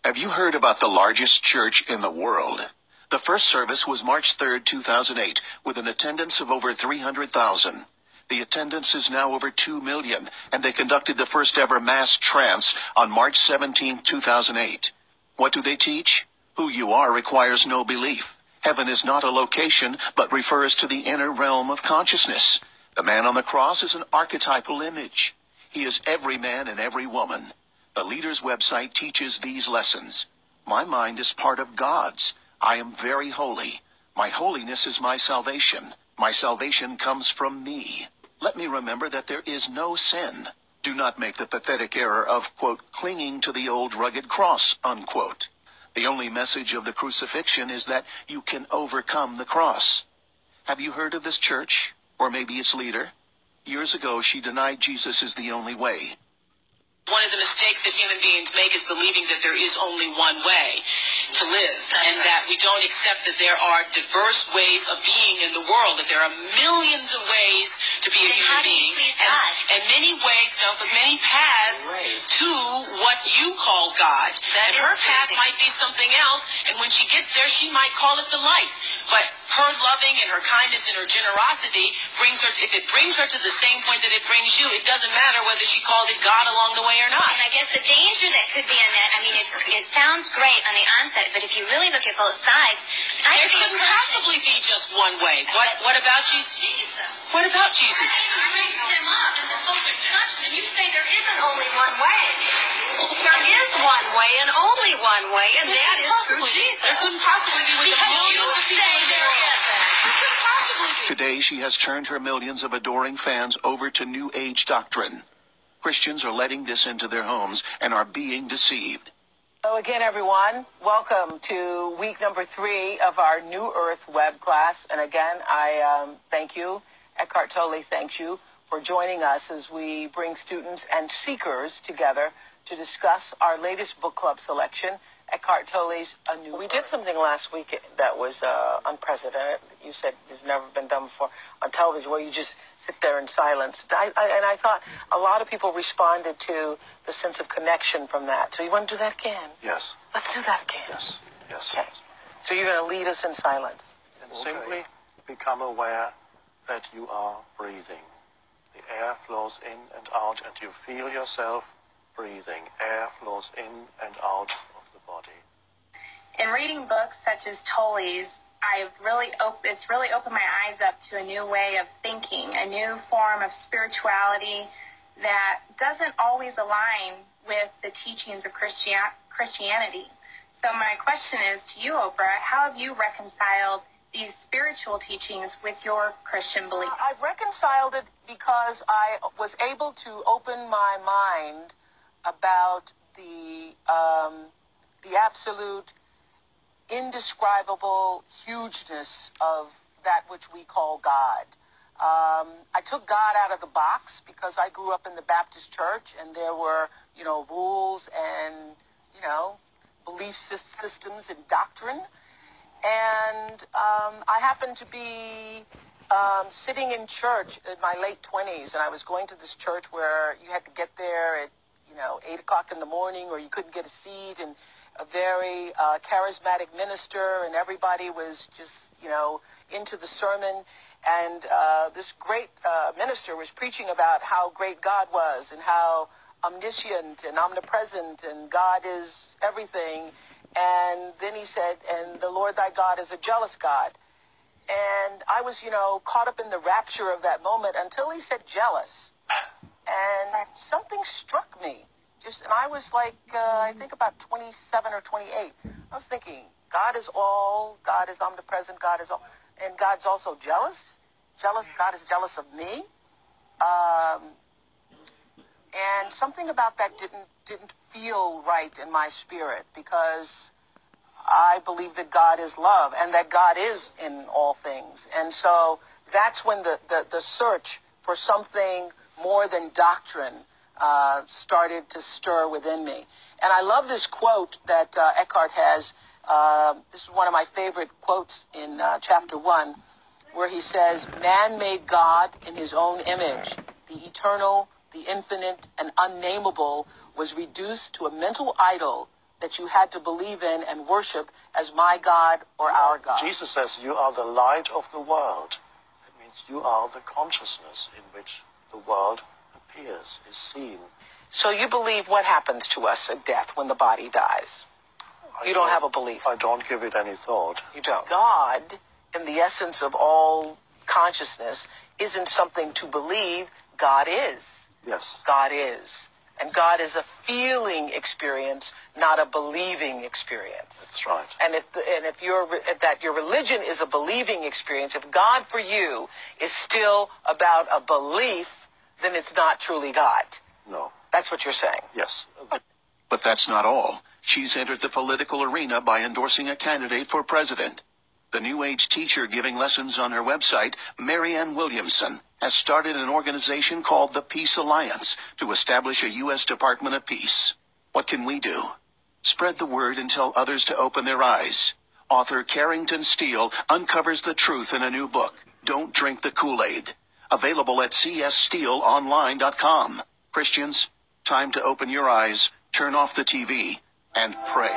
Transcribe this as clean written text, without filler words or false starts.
Have you heard about the largest church in the world? The first service was March 3rd, 2008, with an attendance of over 300,000. The attendance is now over 2 million, and they conducted the first ever mass trance on March 17, 2008. What do they teach? Who you are requires no belief. Heaven is not a location, but refers to the inner realm of consciousness. The man on the cross is an archetypal image. He is every man and every woman. The leader's website teaches these lessons. My mind is part of God's. I am very holy. My holiness is my salvation. My salvation comes from me. Let me remember that there is no sin. Do not make the pathetic error of, quote, clinging to the old rugged cross, unquote. The only message of the crucifixion is that you can overcome the cross. Have you heard of this church? Or maybe its leader? Years ago, she denied Jesus is the only way. One of the mistakes that human beings make is believing that there is only one way to live, and that we don't accept that there are diverse ways of being in the world, that there are millions of ways to be a human being, and many ways, no, but many paths to what you call God. And her path might be something else, and when she gets there, she might call it the light. But her loving and her kindness and her generosity brings her, if it brings her to the same point that it brings you, it doesn't matter whether she called it God along the way or not. And I guess the danger that could be in that, I mean, it sounds great on the onset, but if you really look at both sides, there couldn't possibly be just one way. What about Jesus? What about Jesus? You raised him up in the book of Trust, and you say there isn't only one way. There is one way and only one way, and that is through Jesus. There couldn't possibly be with the millions of people in the world. Today, she has turned her millions of adoring fans over to New Age doctrine. Christians are letting this into their homes and are being deceived. Hello again, everyone. Welcome to week number 3 of our New Earth web class. And again, I thank you. Eckhart Tolle thanks you for joining us as we bring students and seekers together to discuss our latest book club selection, Eckhart Tolle's A New Earth. We did something last week that was unprecedented. You said it's never been done before on television, where you just sit there in silence. And I thought a lot of people responded to the sense of connection from that. So you want to do that again? Yes. Let's do that again. Yes. Yes. Okay. So you're going to lead us in silence. And simply become aware that you are breathing. The air flows in and out, and you feel yourself breathing. Air flows in and out of the body. In reading books such as Tolle's, it's really opened my eyes up to a new way of thinking, a new form of spirituality that doesn't always align with the teachings of Christianity. So my question is to you, Oprah, how have you reconciled these spiritual teachings with your Christian beliefs? I've reconciled it because I was able to open my mind about the absolute indescribable hugeness of that which we call God. I took God out of the box because I grew up in the Baptist church, and there were, rules and, belief systems and doctrine. And I happened to be sitting in church in my late 20s, and I was going to this church where you had to get there at 8 o'clock in the morning, or you couldn't get a seat, and a very charismatic minister, and everybody was just, into the sermon. And this great minister was preaching about how great God was and how omniscient and omnipresent and God is everything. And then he said, and the Lord thy God is a jealous God. And I was, caught up in the rapture of that moment until he said jealous. And something struck me. And I was like, I think about 27 or 28. I was thinking, God is all, God is omnipresent, God is all, and God's also jealous. God is jealous of me. And something about that didn't feel right in my spirit, because I believe that God is love and that God is in all things. And so that's when the search for something more than doctrine started to stir within me. And I love this quote that Eckhart has. This is one of my favorite quotes in chapter 1, where he says, man made God in his own image. The eternal, the infinite, and unnameable was reduced to a mental idol that you had to believe in and worship as my God or our God. Jesus says you are the light of the world. That means you are the consciousness in which the world appears, is seen. So you believe what happens to us at death when the body dies? You don't have a belief. I don't give it any thought. You don't. God, in the essence of all consciousness, isn't something to believe. God is. Yes. God is. And God is a feeling experience, not a believing experience. That's right. And if your religion is a believing experience, if God for you is still about a belief, then it's not truly God. No. That's what you're saying. Yes. But that's not all. She's entered the political arena by endorsing a candidate for president. The New Age teacher giving lessons on her website, Marianne Williamson, has started an organization called the Peace Alliance to establish a U.S. Department of Peace. What can we do? Spread the word and tell others to open their eyes. Author Carrington Steele uncovers the truth in a new book, Don't Drink the Kool-Aid. Available at cssteeleonline.com. Christians, time to open your eyes, turn off the TV, and pray.